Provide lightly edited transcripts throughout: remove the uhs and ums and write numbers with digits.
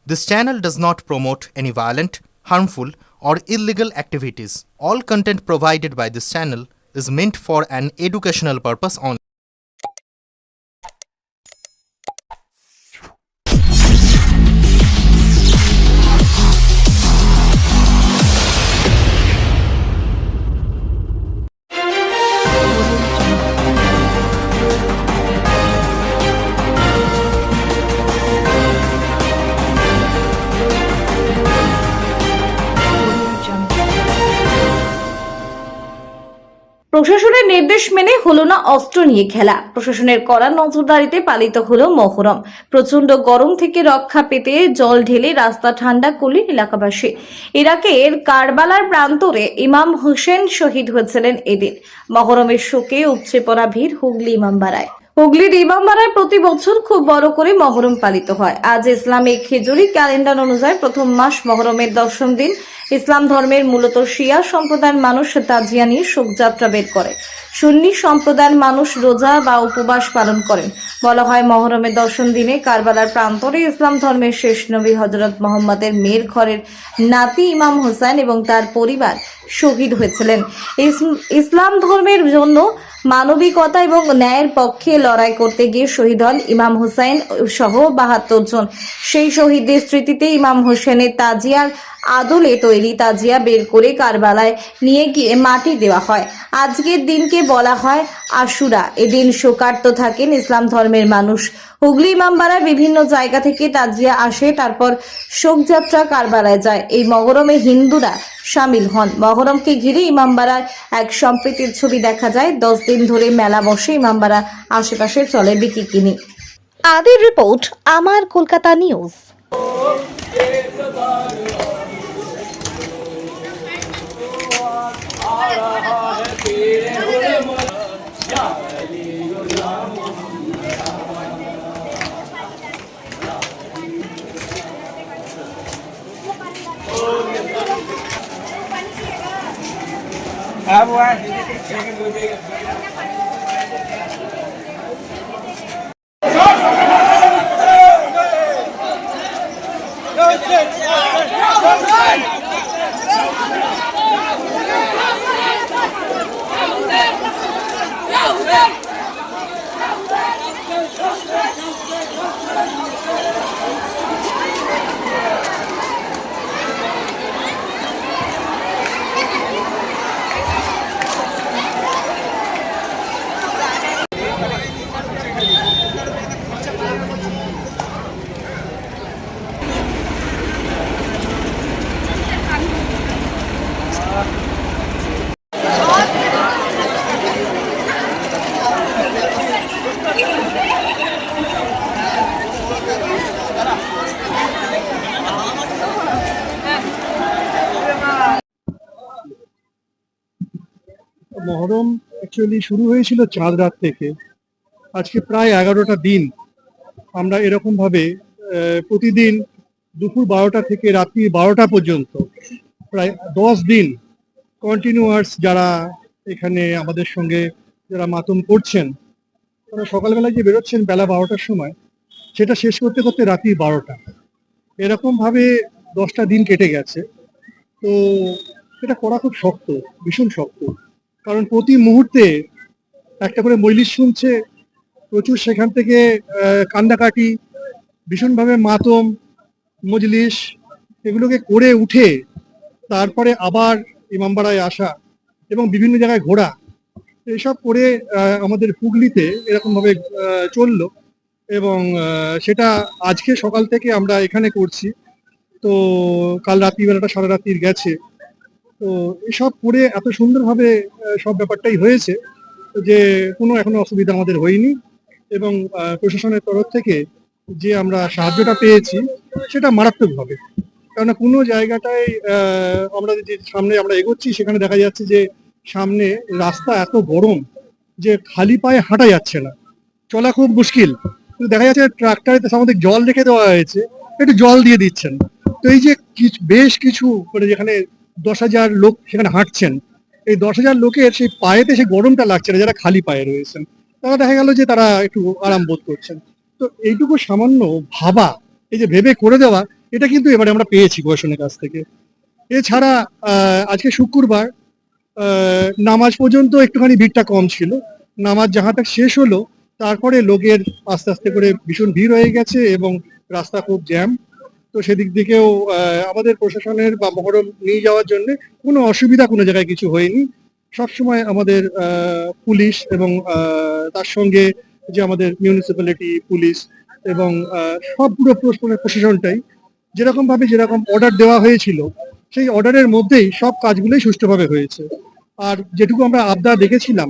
This channel does not promote any violent, harmful, or illegal activities. All content provided by this channel is meant for an educational purpose only. প্রশাসনের নির্দেশ মেনে হলো না অস্ত্র নিয়ে খেলা। প্রশাসনের কড়া নজরদারিতে পালিত হলো মহরম। প্রচন্ড গরম থেকে রক্ষা পেতে জল ঢেলে রাস্তা ঠান্ডা করলেন এলাকাবাসী। ইরাকের কারবালার প্রান্তরে ইমাম হোসেন শহীদ হয়েছিলেন এদিন। মহরমের শোকে উপচে পড়া ভিড় হুগলি ইমামবাড়ায়। হুগলির ইমামবাড়ায় প্রতি বছর খুব বড় করে মহরম পালিত হয়। আজ ইসলামিক হিজরি ক্যালেন্ডার অনুযায়ী প্রথম মাস মহরমের 10ম দিন। ইসলাম ধর্মের মূলত শিয়া সম্প্রদায়ের মানুষ তাজিয়া নিয়ে শোকযাত্রা বের করে। সুন্নি সম্প্রদায়ের মানুষ রোজা বা উপবাস পালন করেন। বলা হয় মহরমের 10ম দিনে কারবালার প্রান্তরে ইসলাম ধর্মের শেষ নবী হযরত মুহাম্মদের মেয়ের ঘরের নাতি ইমাম হোসেন এবং তার পরিবার শহীদ হয়েছিলেন। ইসলাম ধর্মের জন্য মানবিকতা এবং ন্যায়ের পক্ষে লড়াই করতে গিয়ে শহীদ হন ইমাম হোসেন সহ 72 জন। সেই শহীদদের স্মৃতিতে ইমাম হোসেনের তাজিয়ার আদলে তৈরি তাজিয়া বের করে কারবালায় নিয়ে গিয়ে মাটি দেওয়া হয়। আজকের দিনকে বলা হয় আশুরা। এদিন শোকার্ত থাকেন ইসলাম ধর্মের মানুষ। হুগলি ইমামবাড়ায় বিভিন্ন জায়গা থেকে তাজিয়া আসে, তারপর শোকযাত্রা কারবালায় যায়। এই মহরমে হিন্দুরা সামিল হন। মহরমকে ঘিরে ইমামবাড়ায় এক সম্প্রীতির ছবি দেখা যায়। 10 দিন ধরে মেলা বসে ইমামবাড়া আশেপাশে চলে বিকিকিনি। আদির রিপোর্ট, আমার কলকাতা নিউজ। মহরম অ্যাকচুয়ালি শুরু হয়েছিল চাঁদ রাত থেকে। আজকে প্রায় 11টা দিন আমরা এরকম ভাবে প্রতিদিন দুপুর 12টা থেকে রাত্রি 12টা পর্যন্ত প্রায় 10 দিন কন্টিনিউয়াস যারা এখানে আমাদের সঙ্গে যারা মাতম করছেন, তারা সকালবেলায় যে বেরোচ্ছেন বেলা 12টার সময়, সেটা শেষ করতে করতে রাত্রি 12টা, এরকম ভাবে 10টা দিন কেটে গেছে। তো এটা করা খুব শক্ত, ভীষণ শক্ত। কারণ প্রতি মুহূর্তে একটা করে মজলিস শুনছে, প্রচুর সেখান থেকে কান্দাকাটি, ভীষণভাবে মাতম মজলিস এগুলোকে করে উঠে তারপরে আবার ইমামবাড়ায় আসা এবং বিভিন্ন জায়গায় ঘোরা, এসব করে আমাদের হুগলিতে এরকমভাবে চললো। এবং সেটা আজকে সকাল থেকে আমরা এখানে করছি। তো কাল রাত্রিবেলাটা সারা রাত্রির গেছে। তো এসব করে এত সুন্দরভাবে সব ব্যাপারটাই হয়েছে যে কোনো এখনো অসুবিধা আমাদের হয়নি। এবং প্রশাসনের তরফ থেকে যে আমরা সাহায্যটা পেয়েছি সেটা মারাত্মকভাবে। কারণ কোনো জায়গাটায় আমরা যে সামনে আমরা এগোচ্ছি সেখানে দেখা যাচ্ছে যে সামনে রাস্তা এত গরম যে খালি পায়ে হাঁটা যাচ্ছে না, চলা খুব মুশকিল। দেখা যাচ্ছে ট্রাক্টরে আমাদের জল রেখে দেওয়া হয়েছে, একটু জল দিয়ে দিচ্ছেন। তো এই যে বেশ কিছু মানে যেখানে 10,000 লোক সেখানে হাঁটছেন, এই 10,000 লোকের সেই পায়েতে সেই গরমটা লাগছে না যারা খালি পায়ে রয়েছেন, তারা দেখা গেল যে তারা একটু আরাম বোধ করছেন। তো এইটুকু সামান্য ভাবা, এই যে ভেবে করে দেওয়া, এটা কিন্তু এবারে আমরা পেয়েছি প্রশাসনের কাছ থেকে। এছাড়া আজকে শুক্রবার নামাজ পর্যন্ত একটুখানি ভিড়টা কম ছিল। নামাজ যাহাটা শেষ হলো তারপরে লোকের আস্তে আস্তে করে ভীষণ ভিড় হয়ে গেছে এবং রাস্তা খুব জ্যাম। তো সেদিক থেকেও আমাদের প্রশাসনের বা মহরম নিয়ে যাওয়ার জন্য কোনো অসুবিধা কোনো জায়গায় কিছু হয়নি। সবসময় আমাদের পুলিশ এবং তার সঙ্গে যে আমাদের মিউনিসিপ্যালিটি পুলিশ এবং সব পুরো প্রশাসনটাই যেরকম অর্ডার দেওয়া হয়েছিল সেই অর্ডারের মধ্যেই সব কাজগুলোই সুষ্ঠুভাবে হয়েছে। আর যেটুকু আমরা আবদার দেখেছিলাম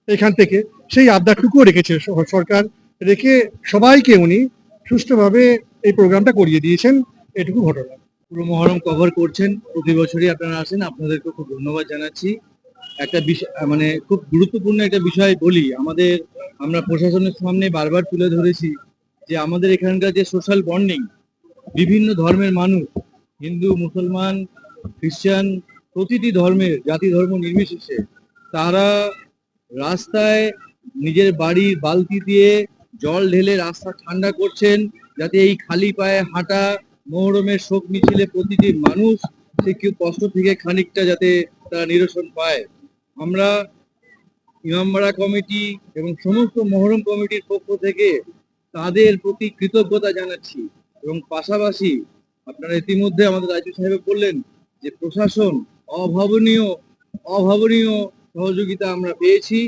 এখান থেকে সেই আবদারটুকুও রেখেছে সরকার, রেখে সবাইকে উনি সুষ্ঠুভাবে এই প্রোগ্রামটা করিয়ে দিয়েছেন। এটুকু ঘটনা। পুরো মহরম কভার করছেন, প্রতি বছরই আপনারা আসেন, আপনাদেরকে খুব ধন্যবাদ জানাচ্ছি। একটা বিষয় মানে খুব গুরুত্বপূর্ণ একটা বিষয় বলি, আমরা প্রশাসনের সামনে বারবার তুলে ধরেছি যে আমাদের এখানকার যে সোশ্যাল বন্ডিং, বিভিন্ন ধর্মের মানুষ, হিন্দু মুসলমান খ্রিস্টান, প্রতিটি ধর্মের জাতি ধর্ম নির্বিশেষে তারা রাস্তায় নিজের বাড়ির বালতি দিয়ে জল ঢেলে রাস্তা ঠান্ডা করছেন, যাতে এই খালি পায়ে হাঁটা মহরমের শোক মিছিলে প্রতিটি মানুষ সে কেউ কষ্ট থেকে খানিকটা যাতে তারা নিরসন পায়। আমরা ইমামবাড়া কমিটি এবং সমস্ত মহরম কমিটির পক্ষ থেকে তাদের প্রতি কৃতজ্ঞতা জানাচ্ছি। এবং পাশাপাশি আপনারা ইতিমধ্যে আমাদের রাজ্য সাহেব বললেন যে প্রশাসন অভাবনীয় সহযোগিতা আমরা পেয়েছি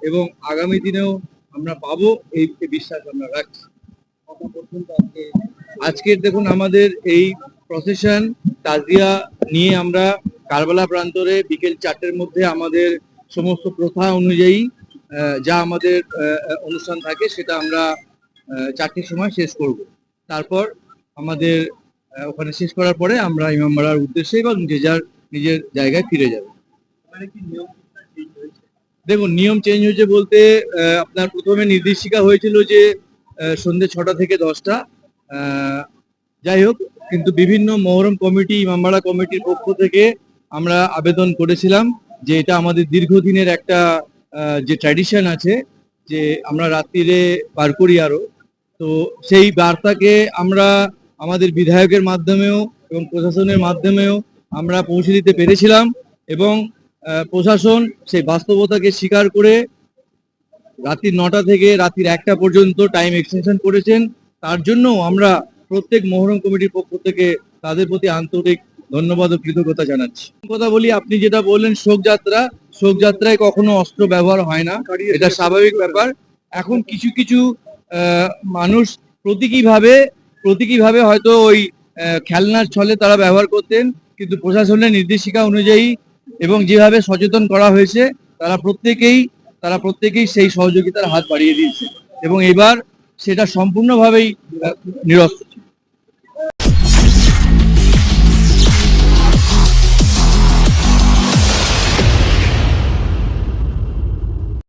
এবং আগামী দিনেও আমরা পাবো এই বিশ্বাস আমরা রাখছি। আজকের দেখুন আমাদের এই প্রসেশন তাজিয়া নিয়ে আমরা কারবালা প্রান্তরে বিকেল 4টের মধ্যে আমাদের সমস্ত প্রথা অনুযায়ী যা আমাদের অনুষ্ঠান থাকে সেটা আমরা 4টের সময় শেষ করব। তারপর আমাদের ওখানে শেষ করার পরে আমরা ইমামবাড়ার উদ্দেশ্যে এবং নিজের জায়গায় ফিরে যাব। দেখুন নিয়ম চেঞ্জ হয়েছে বলতে আপনার প্রথমে নির্দেশিকা হয়েছিল যে সন্ধ্যে 6টা থেকে 10টা, যাই হোক, কিন্তু বিভিন্ন মহরম কমিটি ইমামবাড়া কমিটির পক্ষ থেকে আমরা আবেদন করেছিলাম যে এটা আমাদের দীর্ঘদিনের একটা যে ট্র্যাডিশন আছে যে আমরা রাত্রিরে পার করি আরো, তো সেই বার্তাকে আমরা আমাদের বিধায়কের মাধ্যমেও এবং প্রশাসনের মাধ্যমেও আমরা পৌঁছে দিতে পেরেছিলাম এবং প্রশাসন সেই বাস্তবতাকে স্বীকার করে রাত্রি 9টা থেকে রাত্রি 1টা পর্যন্ত টাইম এক্সটেনশন করেছেন। তার জন্য আমরা প্রত্যেক মহরম কমিটির পক্ষ থেকে তাদের প্রতি আন্তরিক ধন্যবাদ ও কৃতজ্ঞতা জানাচ্ছি। কথা বলি, আপনি যেটা বললেন শোকযাত্রায় কখনো অস্ত্র ব্যবহার হয় না, এটা স্বাভাবিক ব্যাপার। এখন কিছু কিছু মানুষ প্রতীকীভাবে হয়তো ওই খেলনার ছলে তারা ব্যবহার করতেন, কিন্তু প্রশাসনের নির্দেশিকা অনুযায়ী এবং যেভাবে সচেতন করা হয়েছে তারা প্রত্যেকেই সেই সহযোগিতার হাত বাড়িয়ে দিয়েছে এবং এবার সেটা সম্পূর্ণভাবেই নিরস্ত।